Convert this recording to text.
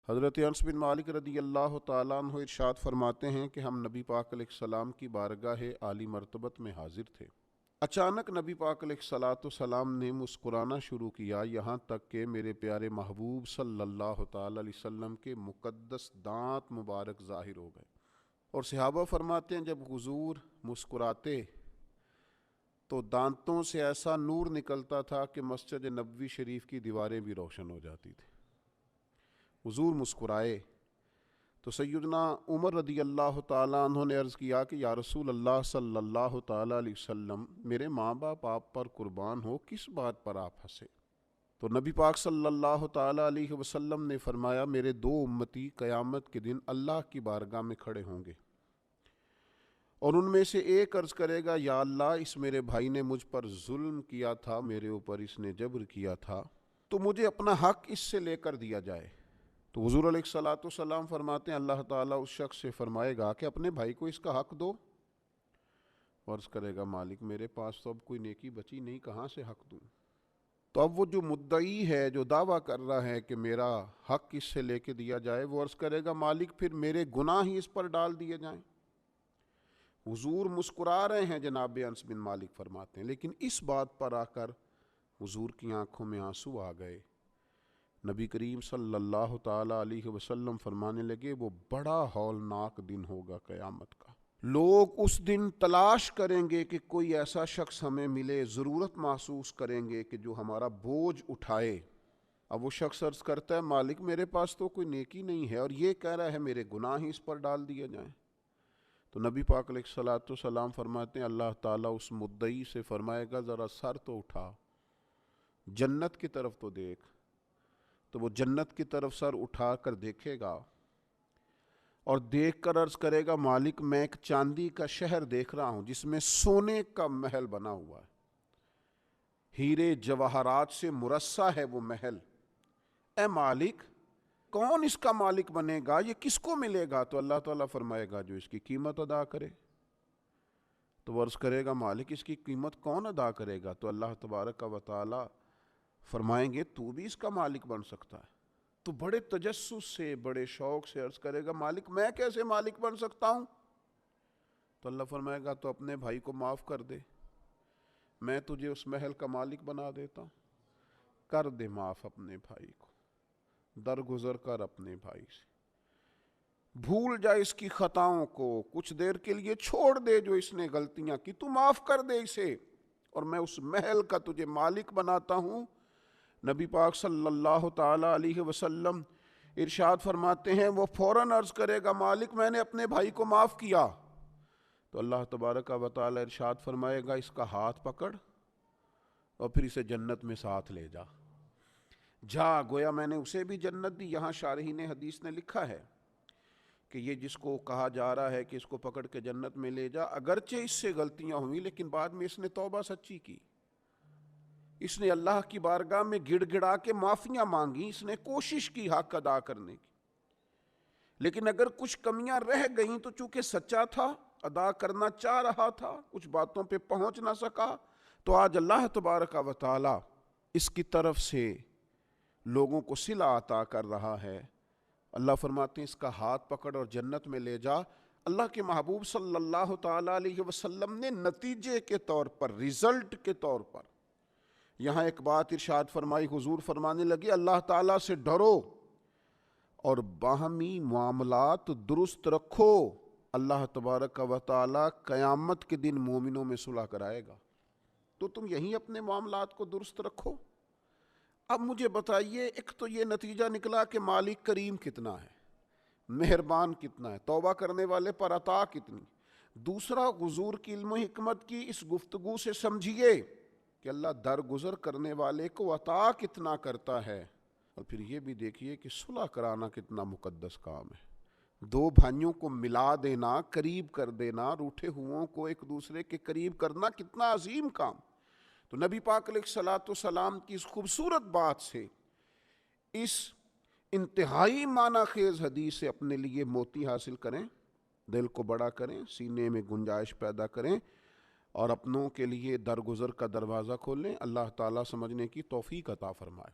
حضرت انس بن مالک رضی اللہ تعالیٰ عنہ ارشاد فرماتے ہیں کہ ہم نبی پاک علیہ السلام کی بارگاہ عالی مرتبت میں حاضر تھے۔ اچانک نبی پاک علیہ السلام نے مسکرانا شروع کیا، یہاں تک کہ میرے پیارے محبوب صلی اللہ تعالیٰ علیہ وسلم کے مقدس دانت مبارک ظاہر ہو گئے۔ اور صحابہ فرماتے ہیں جب حضور مسکراتے تو دانتوں سے ایسا نور نکلتا تھا کہ مسجد نبوی شریف کی دیواریں بھی روشن ہو جاتی تھی۔ حضور مسکرائے تو سیدنا عمر رضی اللہ تعالیٰ عنہ نے عرض کیا کہ یا رسول اللہ صلی اللہ تعالیٰ علیہ وسلم، میرے ماں باپ آپ پر قربان ہو، کس بات پر آپ ہنسے؟ تو نبی پاک صلی اللہ تعالیٰ علیہ وسلم نے فرمایا، میرے دو امتی قیامت کے دن اللہ کی بارگاہ میں کھڑے ہوں گے، اور ان میں سے ایک عرض کرے گا، یا اللہ، اس میرے بھائی نے مجھ پر ظلم کیا تھا، میرے اوپر اس نے جبر کیا تھا، تو مجھے اپنا حق اس سے لے کر دیا جائے۔ تو حضور علیہ السلام فرماتے ہیں اللہ تعالیٰ اس شخص سے فرمائے گا کہ اپنے بھائی کو اس کا حق دو۔ عرض کرے گا، مالک میرے پاس تو اب کوئی نیکی بچی نہیں، کہاں سے حق دوں؟ تو اب وہ جو مدعی ہے، جو دعویٰ کر رہا ہے کہ میرا حق اس سے لے کے دیا جائے، وہ عرض کرے گا، مالک پھر میرے گناہ ہی اس پر ڈال دیے جائیں۔ حضور مسکرا رہے ہیں، جناب انس بن مالک فرماتے ہیں، لیکن اس بات پر آ کر حضور کی آنکھوں میں آنسو آ گئے۔ نبی کریم صلی اللہ تعالیٰ علیہ وسلم فرمانے لگے، وہ بڑا ہولناک دن ہوگا قیامت کا۔ لوگ اس دن تلاش کریں گے کہ کوئی ایسا شخص ہمیں ملے، ضرورت محسوس کریں گے کہ جو ہمارا بوجھ اٹھائے۔ اب وہ شخص عرض کرتا ہے، مالک میرے پاس تو کوئی نیکی نہیں ہے، اور یہ کہہ رہا ہے میرے گناہ ہی اس پر ڈال دیے جائیں۔ تو نبی پاک علیہ السلام فرماتے ہیں اللہ تعالیٰ اس مدعی سے فرمائے گا، ذرا سر تو اٹھا، جنت کی طرف تو دیکھ۔ تو وہ جنت کی طرف سر اٹھا کر دیکھے گا، اور دیکھ کر عرض کرے گا، مالک میں ایک چاندی کا شہر دیکھ رہا ہوں جس میں سونے کا محل بنا ہوا ہے، ہیرے جواہرات سے مرصع ہے وہ محل۔ اے مالک، کون اس کا مالک بنے گا؟ یہ کس کو ملے گا؟ تو اللہ تعالیٰ فرمائے گا، جو اس کی قیمت ادا کرے۔ تو وہ عرض کرے گا، مالک اس کی قیمت کون ادا کرے گا؟ تو اللہ تبارک و تعالیٰ فرمائیں گے، تو بھی اس کا مالک بن سکتا ہے۔ تو بڑے تجسس سے، بڑے شوق سے عرض کرے گا، مالک میں کیسے مالک بن سکتا ہوں؟ تو اللہ فرمائے گا، تو اپنے بھائی کو معاف کر دے، میں تجھے اس محل کا مالک بنا دیتا ہوں۔ کر دے معاف اپنے بھائی کو، درگزر کر اپنے بھائی سے، بھول جا اس کی خطاؤں کو، کچھ دیر کے لیے چھوڑ دے جو اس نے غلطیاں کی، تو معاف کر دے اسے، اور میں اس محل کا تجھے مالک بناتا ہوں۔ نبی پاک صلی اللہ تعالیٰ علیہ وسلم ارشاد فرماتے ہیں، وہ فوراً عرض کرے گا، مالک میں نے اپنے بھائی کو معاف کیا۔ تو اللہ تبارک و تعالیٰ ارشاد فرمائے گا، اس کا ہاتھ پکڑ اور پھر اسے جنت میں ساتھ لے جا۔ گویا میں نے اسے بھی جنت دی۔ یہاں شارحین حدیث نے لکھا ہے کہ یہ جس کو کہا جا رہا ہے کہ اس کو پکڑ کے جنت میں لے جا، اگرچہ اس سے غلطیاں ہوئیں لیکن بعد میں اس نے توبہ سچی کی، اس نے اللہ کی بارگاہ میں گڑ گڑا کے معافیاں مانگی، اس نے کوشش کی حق ادا کرنے کی۔ لیکن اگر کچھ کمیاں رہ گئیں تو چونکہ سچا تھا، ادا کرنا چاہ رہا تھا، کچھ باتوں پہ پہنچ نہ سکا، تو آج اللہ تبارک و تعالی اس کی طرف سے لوگوں کو صلہ عطا کر رہا ہے۔ اللہ فرماتے ہیں، اس کا ہاتھ پکڑ اور جنت میں لے جا۔ اللہ کے محبوب صلی اللہ تعالیٰ علیہ وسلم نے نتیجے کے طور پر، رزلٹ کے طور پر یہاں ایک بات ارشاد فرمائی۔ حضور فرمانے لگے، اللہ تعالیٰ سے ڈرو اور باہمی معاملات درست رکھو، اللہ تبارک و تعالیٰ قیامت کے دن مومنوں میں صلح کرائے گا۔ تو تم یہیں اپنے معاملات کو درست رکھو۔ اب مجھے بتائیے، ایک تو یہ نتیجہ نکلا کہ مالک کریم کتنا ہے، مہربان کتنا ہے، توبہ کرنے والے پر عطا کتنی۔ دوسرا، حضور کی علم و حکمت کی اس گفتگو سے سمجھیے کہ اللہ درگزر کرنے والے کو عطا کتنا کرتا ہے، اور پھر یہ بھی دیکھیے کہ صلح کرانا کتنا مقدس کام ہے۔ دو بھائیوں کو ملا دینا، قریب کر دینا، روٹھے ہوں کو ایک دوسرے کے قریب کرنا کتنا عظیم کام۔ تو نبی پاک علیہ السلام کی اس خوبصورت بات سے، اس انتہائی معنی خیز حدیث سے اپنے لیے موتی حاصل کریں، دل کو بڑا کریں، سینے میں گنجائش پیدا کریں، اور اپنوں کے لیے درگزر کا دروازہ کھولیں۔ اللہ تعالیٰ سمجھنے کی توفیق عطا فرمائے۔